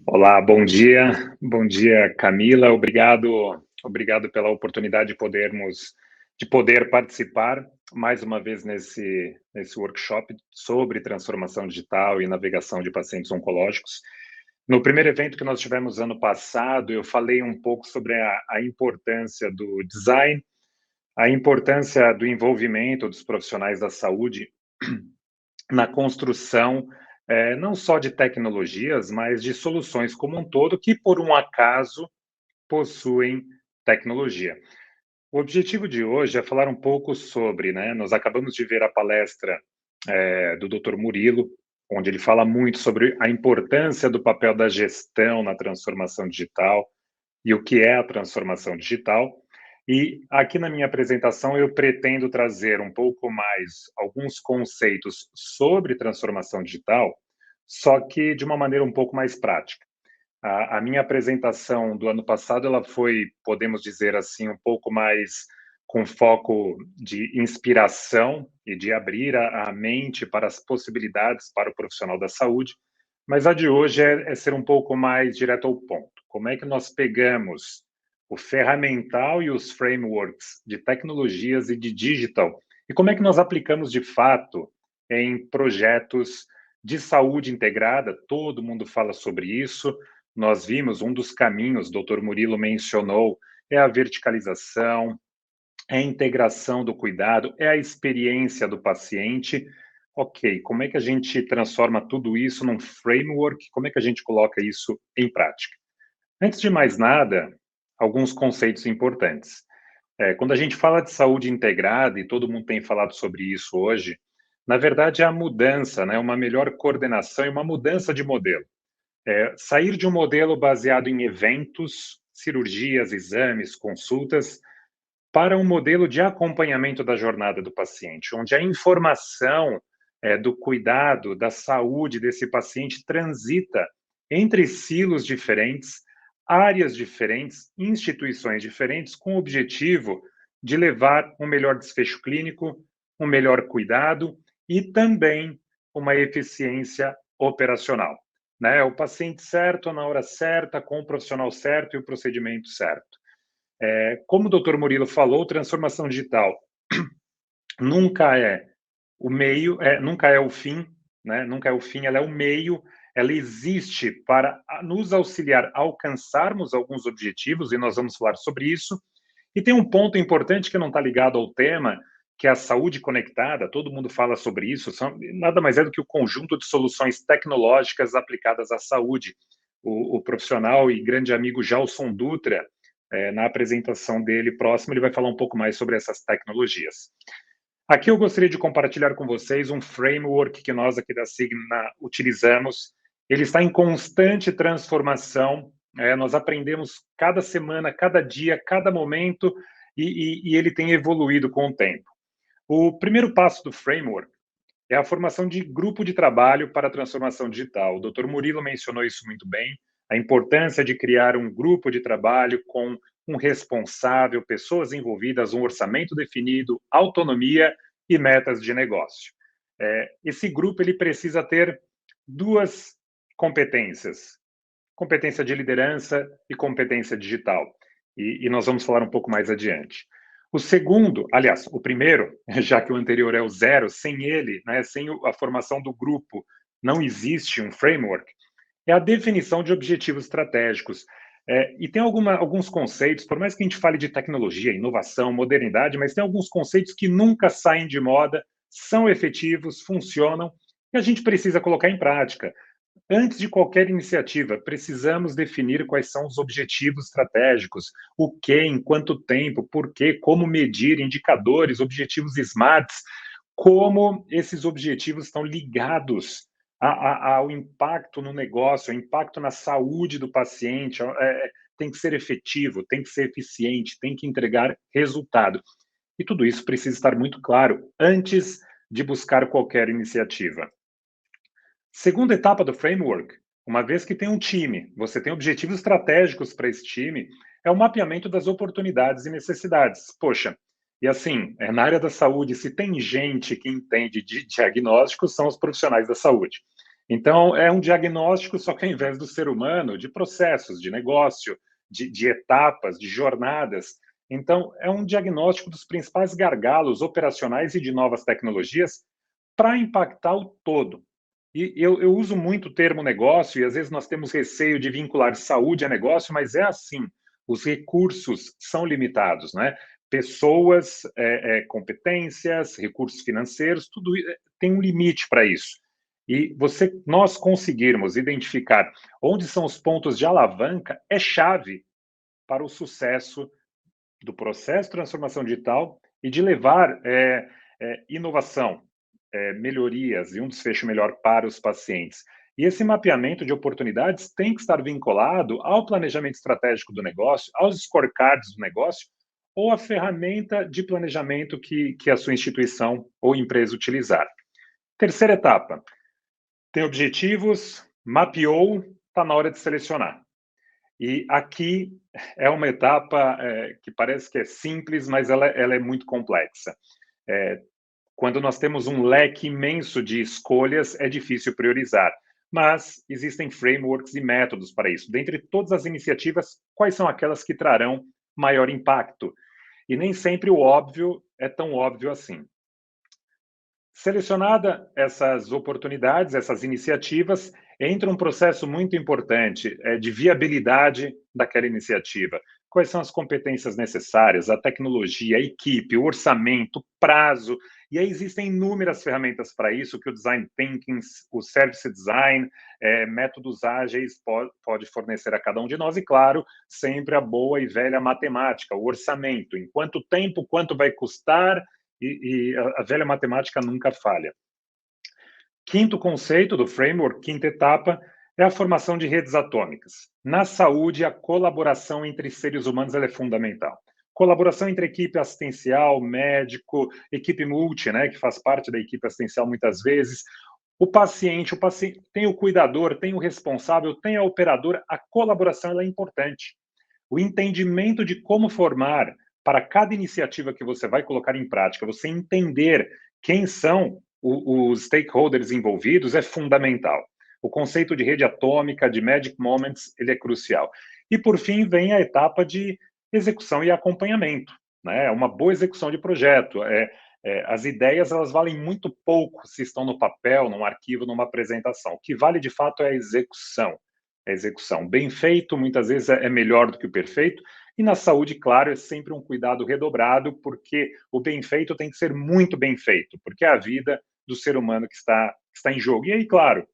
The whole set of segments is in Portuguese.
Olá, bom dia, Camila. Obrigado pela oportunidade de poder participar mais uma vez nesse workshop sobre transformação digital e navegação de pacientes oncológicos. No primeiro evento que nós tivemos ano passado, eu falei um pouco sobre a importância do design, a importância do envolvimento dos profissionais da saúde na construção, não só de tecnologias, mas de soluções como um todo, que por um acaso possuem tecnologia. O objetivo de hoje é falar um pouco sobre, né, nós acabamos de ver a palestra do Dr. Murilo, onde ele fala muito sobre a importância do papel da gestão na transformação digital e o que é a transformação digital. E aqui na minha apresentação eu pretendo trazer um pouco mais alguns conceitos sobre transformação digital, só que de uma maneira um pouco mais prática. A minha apresentação do ano passado, ela foi, podemos dizer assim, um pouco mais com foco de inspiração e de abrir a mente para as possibilidades para o profissional da saúde, mas a de hoje é ser um pouco mais direto ao ponto. Como é que nós pegamos o ferramental e os frameworks de tecnologias e de digital e como é que nós aplicamos de fato em projetos de saúde integrada? Todo mundo fala sobre isso. Nós vimos um dos caminhos, o Dr. Murilo mencionou, é a verticalização, é a integração do cuidado, é a experiência do paciente. Ok, como é que a gente transforma tudo isso num framework? Como é que a gente coloca isso em prática? Antes de mais nada, alguns conceitos importantes. Quando a gente fala de saúde integrada, e todo mundo tem falado sobre isso hoje, na verdade é a mudança, né? Uma melhor coordenação e uma mudança de modelo. Sair de um modelo baseado em eventos, cirurgias, exames, consultas, para um modelo de acompanhamento da jornada do paciente, onde a informação do cuidado, da saúde desse paciente transita entre silos diferentes, áreas diferentes, instituições diferentes, com o objetivo de levar um melhor desfecho clínico, um melhor cuidado e também uma eficiência operacional. Né? O paciente certo, na hora certa, com o profissional certo e o procedimento certo. Como o Dr. Murilo falou, transformação digital nunca é o meio, nunca é o fim, né? Nunca é o fim, ela é o meio, ela existe para nos auxiliar a alcançarmos alguns objetivos, e nós vamos falar sobre isso. E tem um ponto importante que não está ligado ao tema, que é a saúde conectada, todo mundo fala sobre isso, nada mais é do que o conjunto de soluções tecnológicas aplicadas à saúde. O profissional e grande amigo Gelson Dutra, na apresentação dele próximo, ele vai falar um pouco mais sobre essas tecnologias. Aqui eu gostaria de compartilhar com vocês um framework que nós aqui da Signa utilizamos. Ele está em constante transformação. Nós aprendemos cada semana, cada dia, cada momento, e ele tem evoluído com o tempo. O primeiro passo do framework é a formação de grupo de trabalho para a transformação digital. O Dr. Murilo mencionou isso muito bem, a importância de criar um grupo de trabalho com um responsável, pessoas envolvidas, um orçamento definido, autonomia e metas de negócio. Esse grupo ele precisa ter duas competências: competência de liderança e competência digital. E nós vamos falar um pouco mais adiante. O segundo, aliás, o primeiro, já que o anterior é o zero, sem ele, né, sem a formação do grupo, não existe um framework, é a definição de objetivos estratégicos. E tem alguns conceitos, por mais que a gente fale de tecnologia, inovação, modernidade, mas tem alguns conceitos que nunca saem de moda, são efetivos, funcionam, e a gente precisa colocar em prática. Antes de qualquer iniciativa, precisamos definir quais são os objetivos estratégicos, o que, em quanto tempo, por quê, como medir, indicadores, objetivos SMARTs, como esses objetivos estão ligados ao impacto no negócio, ao impacto na saúde do paciente. Tem que ser efetivo, tem que ser eficiente, tem que entregar resultado. E tudo isso precisa estar muito claro antes de buscar qualquer iniciativa. Segunda etapa do framework, uma vez que tem um time, você tem objetivos estratégicos para esse time, é o mapeamento das oportunidades e necessidades. Poxa, e assim, na área da saúde, se tem gente que entende de diagnóstico, são os profissionais da saúde. Então, é um diagnóstico, só que ao invés do ser humano, de processos, de negócio, de etapas, de jornadas. Então, é um diagnóstico dos principais gargalos operacionais e de novas tecnologias para impactar o todo. E eu uso muito o termo negócio, e às vezes nós temos receio de vincular saúde a negócio, mas é assim: os recursos são limitados, né? Pessoas, competências, recursos financeiros, tudo tem um limite para isso. E nós conseguirmos identificar onde são os pontos de alavanca é chave para o sucesso do processo de transformação digital e de levar inovação, melhorias e um desfecho melhor para os pacientes. E esse mapeamento de oportunidades tem que estar vinculado ao planejamento estratégico do negócio, aos scorecards do negócio, ou à ferramenta de planejamento que a sua instituição ou empresa utilizar. Terceira etapa, tem objetivos, mapeou, está na hora de selecionar. E aqui é uma etapa que parece que é simples, mas ela é muito complexa. Quando nós temos um leque imenso de escolhas, é difícil priorizar. Mas existem frameworks e métodos para isso. Dentre todas as iniciativas, quais são aquelas que trarão maior impacto? E nem sempre o óbvio é tão óbvio assim. Selecionada essas oportunidades, essas iniciativas, entra um processo muito importante de viabilidade daquela iniciativa. Quais são as competências necessárias, a tecnologia, a equipe, o orçamento, prazo. E aí existem inúmeras ferramentas para isso, que o Design Thinking, o Service Design, métodos ágeis pode fornecer a cada um de nós. E, claro, sempre a boa e velha matemática, o orçamento. Em quanto tempo, quanto vai custar, e a velha matemática nunca falha. Quinto conceito do framework, quinta etapa, é a formação de redes atômicas. Na saúde, a colaboração entre seres humanos é fundamental. Colaboração entre equipe assistencial, médico, equipe multi, né, que faz parte da equipe assistencial muitas vezes, o paciente tem o cuidador, tem o responsável, tem a operadora, a colaboração é importante. O entendimento de como formar para cada iniciativa que você vai colocar em prática, você entender quem são os stakeholders envolvidos é fundamental. O conceito de rede atômica, de magic moments, ele é crucial. E, por fim, vem a etapa de execução e acompanhamento, né? Uma boa execução de projeto. As ideias, elas valem muito pouco se estão no papel, num arquivo, numa apresentação. O que vale, de fato, é a execução. A execução bem feito, muitas vezes é melhor do que o perfeito, e na saúde, claro, é sempre um cuidado redobrado, porque o bem feito tem que ser muito bem feito, porque é a vida do ser humano que está em jogo. E aí, claro,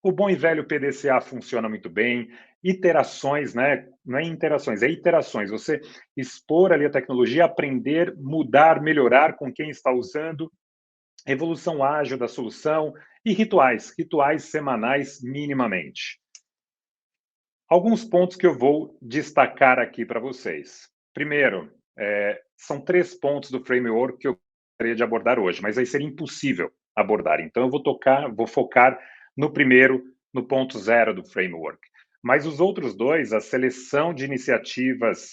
o bom e velho PDCA funciona muito bem, iterações, né? Não é interações, é iterações. Você expor ali a tecnologia, aprender, mudar, melhorar com quem está usando, evolução ágil da solução e rituais semanais minimamente. Alguns pontos que eu vou destacar aqui para vocês. Primeiro, são 3 pontos do framework que eu gostaria de abordar hoje, mas aí seria impossível abordar. Então, eu vou focar no primeiro, no ponto 0 do framework. Mas os outros 2, a seleção de iniciativas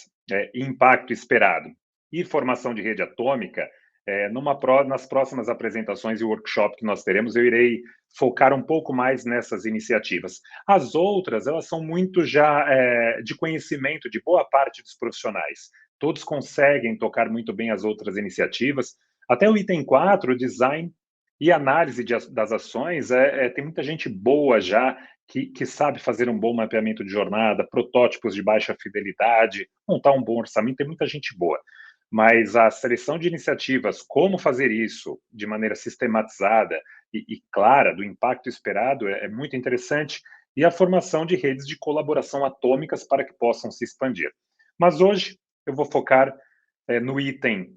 e impacto esperado e formação de rede atômica, nas próximas apresentações e workshop que nós teremos, eu irei focar um pouco mais nessas iniciativas. As outras, elas são muito já de conhecimento de boa parte dos profissionais. Todos conseguem tocar muito bem as outras iniciativas. Até o item 4, design e análise das ações, tem muita gente boa já que sabe fazer um bom mapeamento de jornada, protótipos de baixa fidelidade, montar um bom orçamento, tem muita gente boa. Mas a seleção de iniciativas, como fazer isso de maneira sistematizada e clara, do impacto esperado, é muito interessante, e a formação de redes de colaboração atômicas para que possam se expandir. Mas hoje eu vou focar no item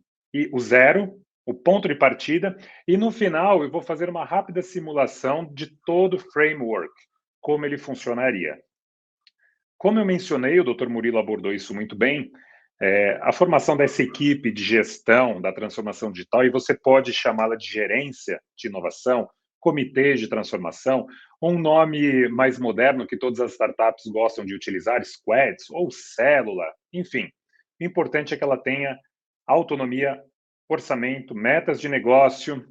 o 0, o ponto de partida, e no final eu vou fazer uma rápida simulação de todo o framework, como ele funcionaria. Como eu mencionei, o Dr. Murilo abordou isso muito bem, a formação dessa equipe de gestão da transformação digital, e você pode chamá-la de gerência de inovação, comitê de transformação, um nome mais moderno que todas as startups gostam de utilizar, squads ou célula, enfim. O importante é que ela tenha autonomia, orçamento, metas de negócio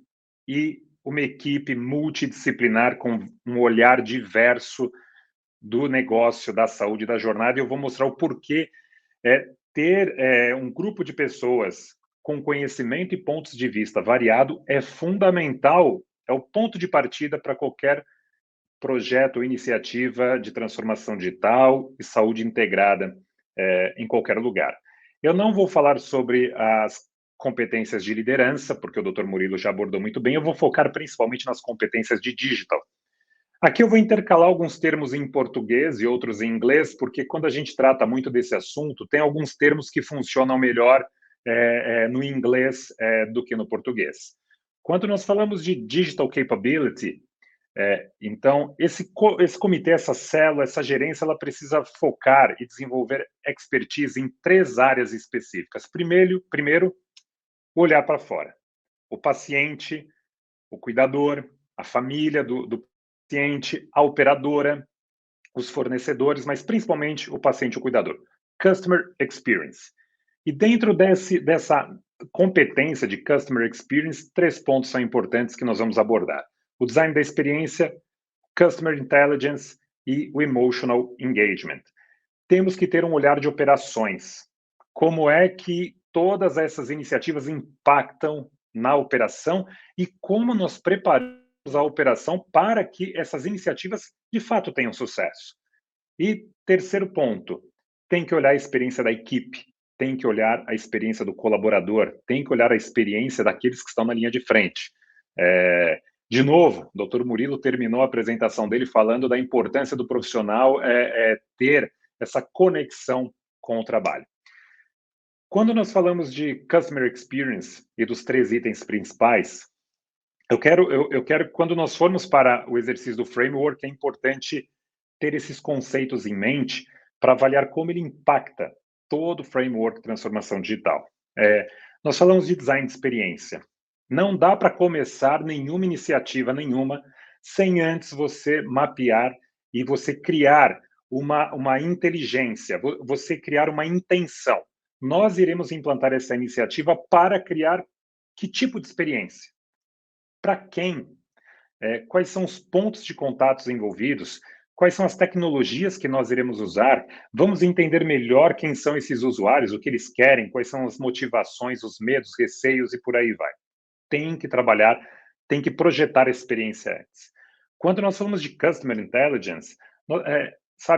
e uma equipe multidisciplinar com um olhar diverso do negócio, da saúde, da jornada, e eu vou mostrar o porquê ter um grupo de pessoas com conhecimento e pontos de vista variado é fundamental, é o ponto de partida para qualquer projeto ou iniciativa de transformação digital e saúde integrada em qualquer lugar. Eu não vou falar sobre as competências de liderança, porque o Dr. Murilo já abordou muito bem, eu vou focar principalmente nas competências de digital. Aqui eu vou intercalar alguns termos em português e outros em inglês, porque quando a gente trata muito desse assunto, tem alguns termos que funcionam melhor no inglês do que no português. Quando nós falamos de digital capability, então esse comitê, essa célula, essa gerência, ela precisa focar e desenvolver expertise em 3 áreas específicas. Primeiro, olhar para fora. O paciente, o cuidador, a família do paciente, a operadora, os fornecedores, mas principalmente o paciente e o cuidador. Customer Experience. E dentro dessa competência de Customer Experience, 3 pontos são importantes que nós vamos abordar. O design da experiência, Customer Intelligence e o Emotional Engagement. Temos que ter um olhar de operações. Como é que todas essas iniciativas impactam na operação e como nós preparamos a operação para que essas iniciativas de fato tenham sucesso. E terceiro ponto, tem que olhar a experiência da equipe, tem que olhar a experiência do colaborador, tem que olhar a experiência daqueles que estão na linha de frente. De novo, o Dr. Murilo terminou a apresentação dele falando da importância do profissional ter essa conexão com o trabalho. Quando nós falamos de Customer Experience e dos 3 itens principais, eu quero, quando nós formos para o exercício do framework, é importante ter esses conceitos em mente para avaliar como ele impacta todo o framework de transformação digital. Nós falamos de design de experiência. Não dá para começar nenhuma iniciativa nenhuma sem antes você mapear e você criar uma inteligência, você criar uma intenção. Nós iremos implantar essa iniciativa para criar que tipo de experiência? Para quem? Quais são os pontos de contatos envolvidos? Quais são as tecnologias que nós iremos usar? Vamos entender melhor quem são esses usuários, o que eles querem, quais são as motivações, os medos, receios e por aí vai. Tem que trabalhar, tem que projetar a experiência antes. Quando nós falamos de Customer Intelligence,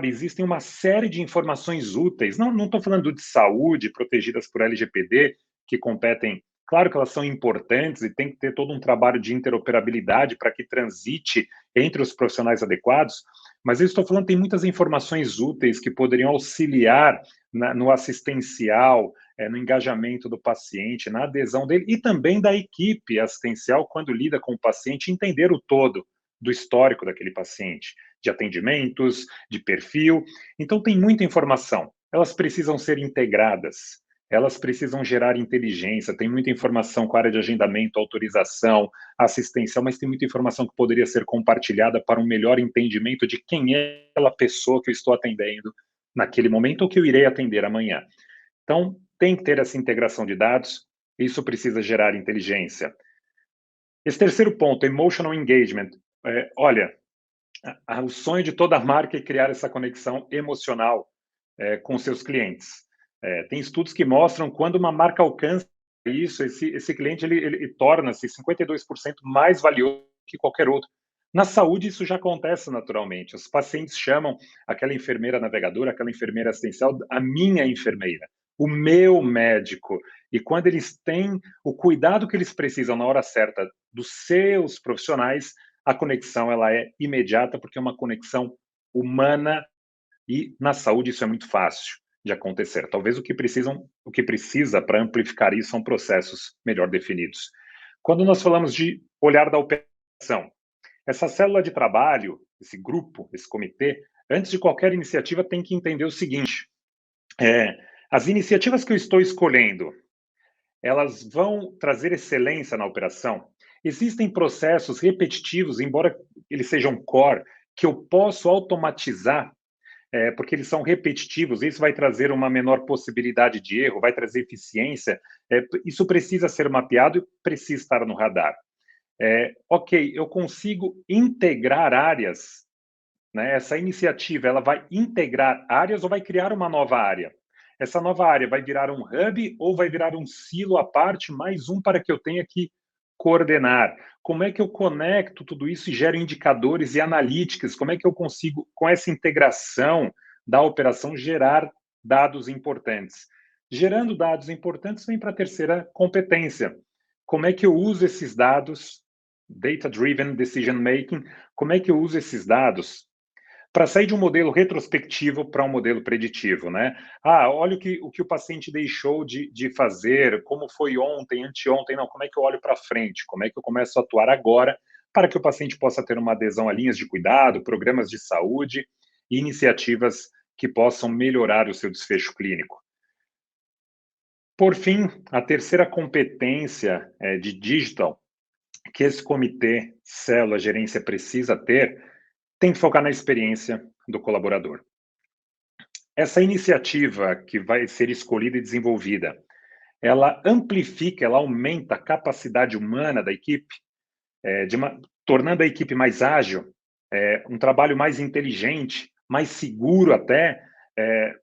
existem uma série de informações úteis. Não estou falando de saúde, protegidas por LGPD, que competem. Claro que elas são importantes e tem que ter todo um trabalho de interoperabilidade para que transite entre os profissionais adequados, mas eu estou falando que tem muitas informações úteis que poderiam auxiliar no assistencial, no engajamento do paciente, na adesão dele e também da equipe assistencial quando lida com o paciente, entender o todo do histórico daquele paciente, de atendimentos, de perfil. Então, tem muita informação. Elas precisam ser integradas. Elas precisam gerar inteligência, tem muita informação com a área de agendamento, autorização, assistencial, mas tem muita informação que poderia ser compartilhada para um melhor entendimento de quem é aquela pessoa que eu estou atendendo naquele momento ou que eu irei atender amanhã. Então, tem que ter essa integração de dados, isso precisa gerar inteligência. Esse terceiro ponto, emotional engagement. Olha, o sonho de toda marca é criar essa conexão emocional com seus clientes. Tem estudos que mostram quando uma marca alcança isso, esse cliente ele torna-se 52% mais valioso que qualquer outro. Na saúde, isso já acontece naturalmente. Os pacientes chamam aquela enfermeira navegadora, aquela enfermeira assistencial, a minha enfermeira, o meu médico. E quando eles têm o cuidado que eles precisam na hora certa dos seus profissionais, a conexão ela é imediata, porque é uma conexão humana e na saúde isso é muito fácil de acontecer. Talvez o que precisa para amplificar isso são processos melhor definidos. Quando nós falamos de olhar da operação, essa célula de trabalho, esse grupo, esse comitê, antes de qualquer iniciativa tem que entender o seguinte: as iniciativas que eu estou escolhendo, elas vão trazer excelência na operação? Existem processos repetitivos, embora eles sejam core, que eu posso automatizar porque eles são repetitivos, isso vai trazer uma menor possibilidade de erro, vai trazer eficiência, isso precisa ser mapeado e precisa estar no radar. ok, eu consigo integrar áreas, né? Essa iniciativa, ela vai integrar áreas ou vai criar uma nova área? Essa nova área vai virar um hub ou vai virar um silo à parte, mais um para que eu tenha que coordenar? Como é que eu conecto tudo isso e gero indicadores e analíticas? Como é que eu consigo, com essa integração da operação, gerar dados importantes? Gerando dados importantes, vem para a terceira competência. Como é que eu uso esses dados, data-driven decision making, como é que eu uso esses dados para sair de um modelo retrospectivo para um modelo preditivo, né? Olha o que o paciente deixou de fazer, como foi ontem, anteontem, não, como é que eu olho para frente? Como é que eu começo a atuar agora para que o paciente possa ter uma adesão a linhas de cuidado, programas de saúde e iniciativas que possam melhorar o seu desfecho clínico. Por fim, a terceira competência de digital que esse comitê, célula, gerência precisa ter, tem que focar na experiência do colaborador. Essa iniciativa que vai ser escolhida e desenvolvida, ela amplifica, ela aumenta a capacidade humana da equipe, tornando a equipe mais ágil, um trabalho mais inteligente, mais seguro até,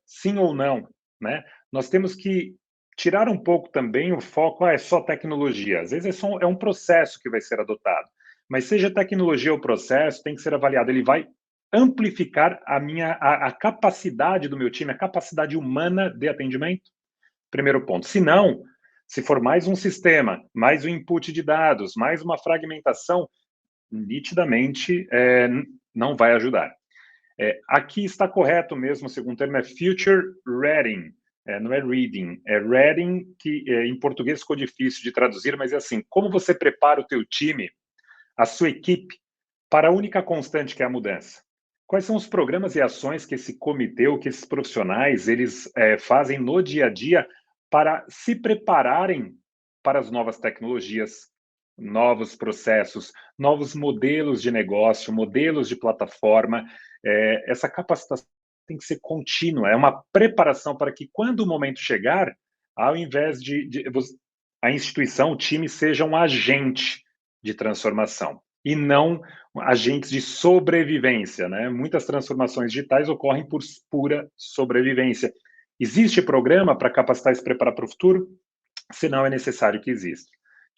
sim ou não, né? Nós temos que tirar um pouco também o foco, é só tecnologia. Às vezes é um processo que vai ser adotado, mas seja tecnologia ou processo, tem que ser avaliado. Ele vai amplificar a capacidade do meu time, a capacidade humana de atendimento? Primeiro ponto. Se não, se for mais um sistema, mais um input de dados, mais uma fragmentação, nitidamente não vai ajudar. Aqui está correto mesmo, o segundo termo é future reading, não é reading, é reading, que em português ficou difícil de traduzir, mas é assim, como você prepara o teu time, a sua equipe, para a única constante que é a mudança? Quais são os programas e ações que esse comitê, ou que esses profissionais, eles fazem no dia a dia para se prepararem para as novas tecnologias, novos processos, novos modelos de negócio, modelos de plataforma? Essa capacitação tem que ser contínua, é uma preparação para que, quando o momento chegar, ao invés a instituição, o time, seja um agente de transformação e não agentes de sobrevivência, né? Muitas transformações digitais ocorrem por pura sobrevivência. Existe programa para capacitar e se preparar para o futuro? Se não, é necessário que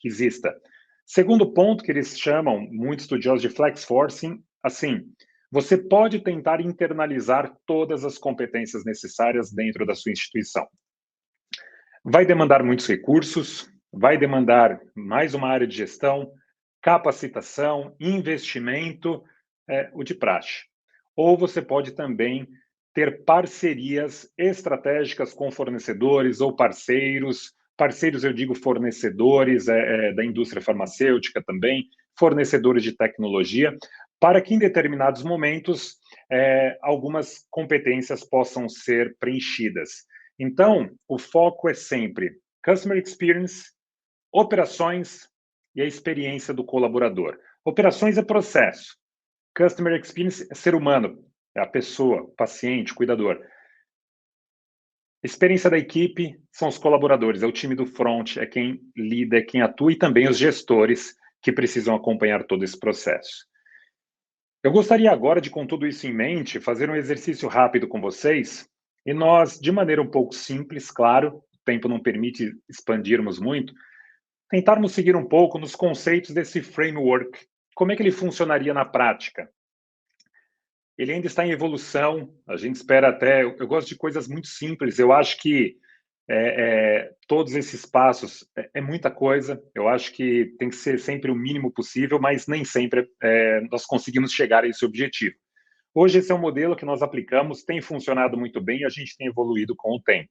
exista. Segundo ponto que eles chamam, muitos estudiosos, de flex forcing, assim, você pode tentar internalizar todas as competências necessárias dentro da sua instituição. Vai demandar muitos recursos, vai demandar mais uma área de gestão, capacitação, investimento, o de praxe. Ou você pode também ter parcerias estratégicas com fornecedores ou parceiros. Parceiros, eu digo fornecedores da indústria farmacêutica também, fornecedores de tecnologia, para que em determinados momentos algumas competências possam ser preenchidas. Então, o foco é sempre Customer Experience, operações e a experiência do colaborador. Operações é processo. Customer Experience é ser humano, é a pessoa, paciente, cuidador. Experiência da equipe são os colaboradores, é o time do front, é quem lida, é quem atua, e também os gestores que precisam acompanhar todo esse processo. Eu gostaria agora de, com tudo isso em mente, fazer um exercício rápido com vocês, e nós, de maneira um pouco simples, claro, o tempo não permite expandirmos muito, tentarmos seguir um pouco nos conceitos desse framework. Como é que ele funcionaria na prática? Ele ainda está em evolução, a gente espera até... Eu gosto de coisas muito simples, eu acho que todos esses passos é muita coisa, eu acho que tem que ser sempre o mínimo possível, mas nem sempre nós conseguimos chegar a esse objetivo. Hoje esse é um modelo que nós aplicamos, tem funcionado muito bem e a gente tem evoluído com o tempo.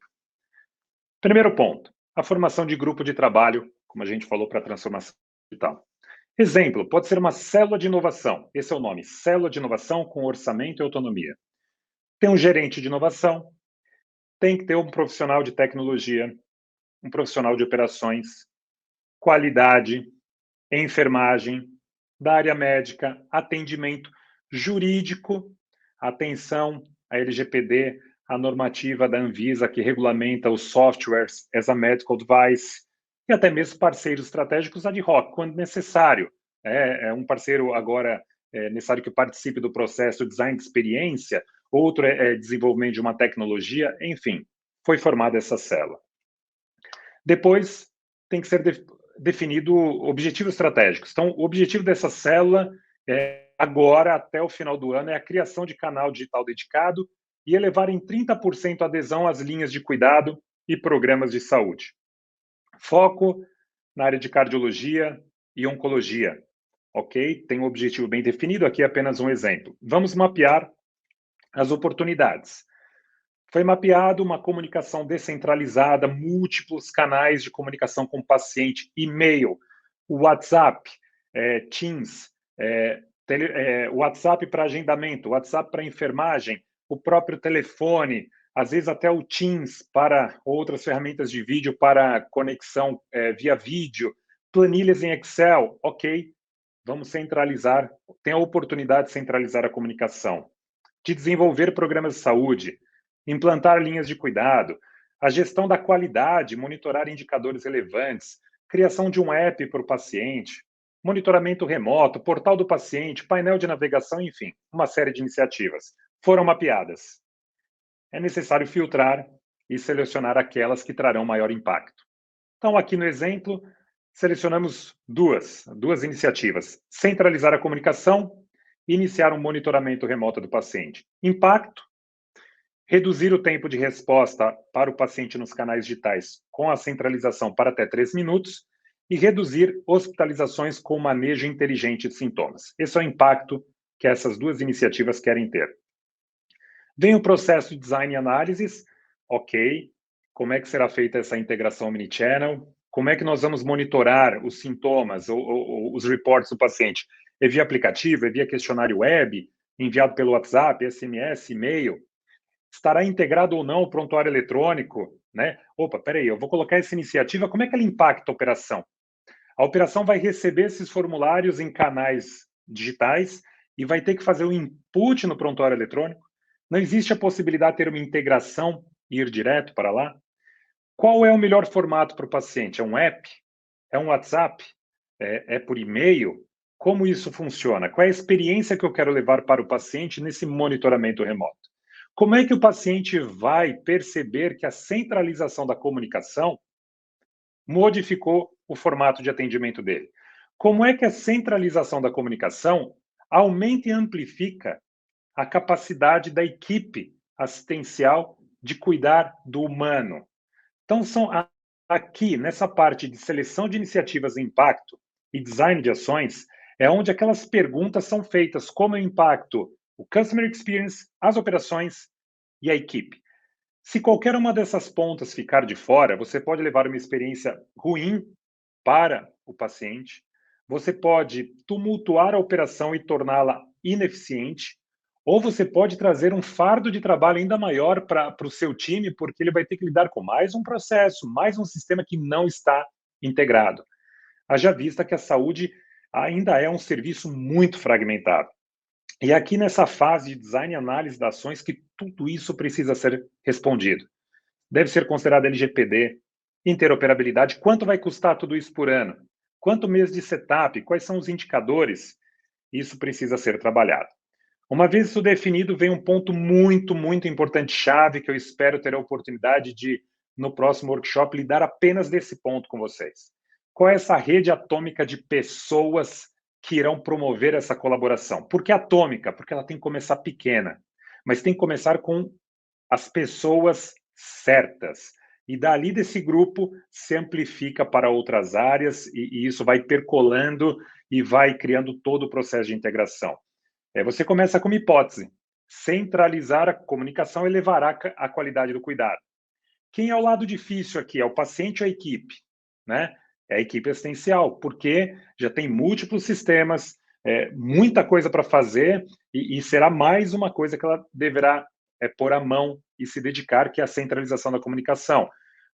Primeiro ponto, a formação de grupo de trabalho, como a gente falou, para a transformação digital. Exemplo, pode ser uma célula de inovação, esse é o nome, célula de inovação com orçamento e autonomia. Tem um gerente de inovação, tem que ter um profissional de tecnologia, um profissional de operações, qualidade, enfermagem, da área médica, atendimento jurídico, atenção à LGPD, a normativa da Anvisa que regulamenta os softwares as a medical device, e até mesmo parceiros estratégicos ad hoc, quando necessário. é um parceiro agora necessário que participe do processo design de experiência, outro é desenvolvimento de uma tecnologia, enfim, foi formada essa célula. Depois, tem que ser definido objetivos estratégicos. Então, o objetivo dessa célula, agora, até o final do ano, é a criação de canal digital dedicado e elevar em 30% a adesão às linhas de cuidado e programas de saúde. Foco na área de cardiologia e oncologia, ok? Tem um objetivo bem definido, aqui é apenas um exemplo. Vamos mapear as oportunidades. Foi mapeado uma comunicação descentralizada, múltiplos canais de comunicação com o paciente, e-mail, WhatsApp, Teams, WhatsApp para agendamento, WhatsApp para enfermagem, o próprio telefone, às vezes até o Teams para outras ferramentas de vídeo para conexão via vídeo, planilhas em Excel, ok, vamos centralizar, tem a oportunidade de centralizar a comunicação, de desenvolver programas de saúde, implantar linhas de cuidado, a gestão da qualidade, monitorar indicadores relevantes, criação de um app para o paciente, monitoramento remoto, portal do paciente, painel de navegação, enfim, uma série de iniciativas foram mapeadas. É necessário filtrar e selecionar aquelas que trarão maior impacto. Então, aqui no exemplo, selecionamos duas iniciativas: centralizar a comunicação e iniciar um monitoramento remoto do paciente. Impacto: reduzir o tempo de resposta para o paciente nos canais digitais com a centralização para até 3 minutos e reduzir hospitalizações com manejo inteligente de sintomas. Esse é o impacto que essas duas iniciativas querem ter. Vem o processo de design e análises, ok, como é que será feita essa integração omnichannel, como é que nós vamos monitorar os sintomas ou os reports do paciente? É via aplicativo, é via questionário web, enviado pelo WhatsApp, SMS, e-mail? Estará integrado ou não o prontuário eletrônico, né? Opa, peraí, eu vou colocar essa iniciativa, como é que ela impacta a operação? A operação vai receber esses formulários em canais digitais e vai ter que fazer o input no prontuário eletrônico. Não existe a possibilidade de ter uma integração e ir direto para lá? Qual é o melhor formato para o paciente? É um app? É um WhatsApp? É por e-mail? Como isso funciona? Qual é a experiência que eu quero levar para o paciente nesse monitoramento remoto? Como é que o paciente vai perceber que a centralização da comunicação modificou o formato de atendimento dele? Como é que a centralização da comunicação aumenta e amplifica a capacidade da equipe assistencial de cuidar do humano? Então, aqui, nessa parte de seleção de iniciativas de impacto e design de ações, é onde aquelas perguntas são feitas: como eu impacto o customer experience, as operações e a equipe? Se qualquer uma dessas pontas ficar de fora, você pode levar uma experiência ruim para o paciente, você pode tumultuar a operação e torná-la ineficiente, ou você pode trazer um fardo de trabalho ainda maior para o seu time, porque ele vai ter que lidar com mais um processo, mais um sistema que não está integrado. Haja vista que a saúde ainda é um serviço muito fragmentado. E aqui nessa fase de design e análise das ações que tudo isso precisa ser respondido. Deve ser considerado LGPD, interoperabilidade, quanto vai custar tudo isso por ano? Quanto mês de setup? Quais são os indicadores? Isso precisa ser trabalhado. Uma vez isso definido, vem um ponto muito, muito importante, chave, que eu espero ter a oportunidade de, no próximo workshop, lidar apenas desse ponto com vocês. Qual é essa rede atômica de pessoas que irão promover essa colaboração? Por que atômica? Porque ela tem que começar pequena, mas tem que começar com as pessoas certas. E dali desse grupo se amplifica para outras áreas e isso vai percolando e vai criando todo o processo de integração. Você começa com uma hipótese: centralizar a comunicação elevará a qualidade do cuidado. Quem é o lado difícil aqui? É o paciente ou a equipe? Né? É a equipe assistencial, porque já tem múltiplos sistemas, muita coisa para fazer e será mais uma coisa que ela deverá pôr a mão e se dedicar, que é a centralização da comunicação.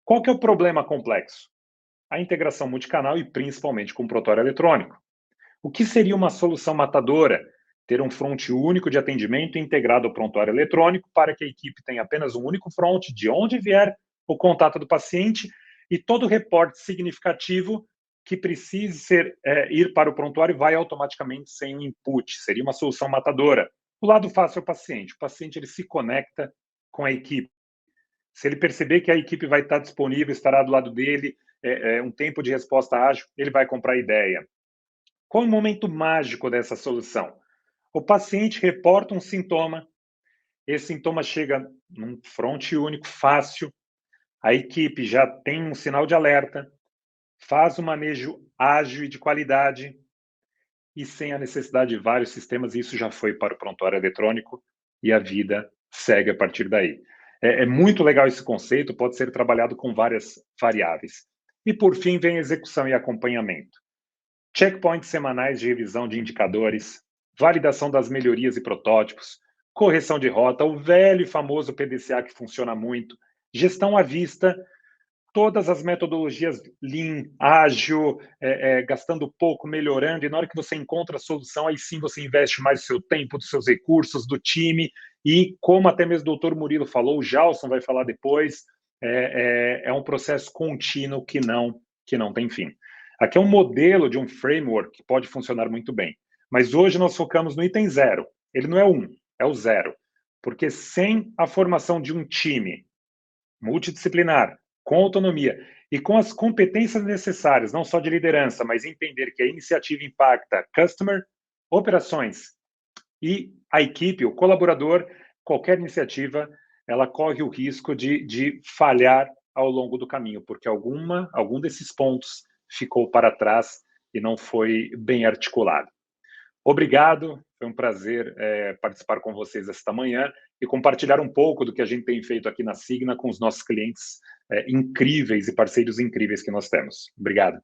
Qual que é o problema complexo? A integração multicanal e principalmente com o prontuário eletrônico. O que seria uma solução matadora? Ter um front único de atendimento integrado ao prontuário eletrônico para que a equipe tenha apenas um único front de onde vier o contato do paciente e todo reporte significativo que precise ir para o prontuário vai automaticamente sem um input, seria uma solução matadora. O lado fácil é o paciente ele se conecta com a equipe. Se ele perceber que a equipe vai estar disponível, estará do lado dele, um tempo de resposta ágil, ele vai comprar a ideia. Qual é o momento mágico dessa solução? O paciente reporta um sintoma, esse sintoma chega num front único, fácil, a equipe já tem um sinal de alerta, faz o manejo ágil e de qualidade e sem a necessidade de vários sistemas, isso já foi para o prontuário eletrônico e a vida segue a partir daí. É muito legal esse conceito, pode ser trabalhado com várias variáveis. E, por fim, vem execução e acompanhamento. Checkpoints semanais de revisão de indicadores, validação das melhorias e protótipos, correção de rota, o velho e famoso PDCA que funciona muito, gestão à vista, todas as metodologias Lean, ágil, gastando pouco, melhorando, e na hora que você encontra a solução, aí sim você investe mais do seu tempo, dos seus recursos, do time, e como até mesmo o doutor Murilo falou, o Jalson vai falar depois, é um processo contínuo que não tem fim. Aqui é um modelo de um framework que pode funcionar muito bem, mas hoje nós focamos no item 0, ele não é 1, é o 0, porque sem a formação de um time multidisciplinar, com autonomia e com as competências necessárias, não só de liderança, mas entender que a iniciativa impacta customer, operações e a equipe, o colaborador, qualquer iniciativa, ela corre o risco de falhar ao longo do caminho, porque algum desses pontos ficou para trás e não foi bem articulado. Obrigado, foi um prazer participar com vocês esta manhã e compartilhar um pouco do que a gente tem feito aqui na Cigna com os nossos clientes incríveis e parceiros incríveis que nós temos. Obrigado.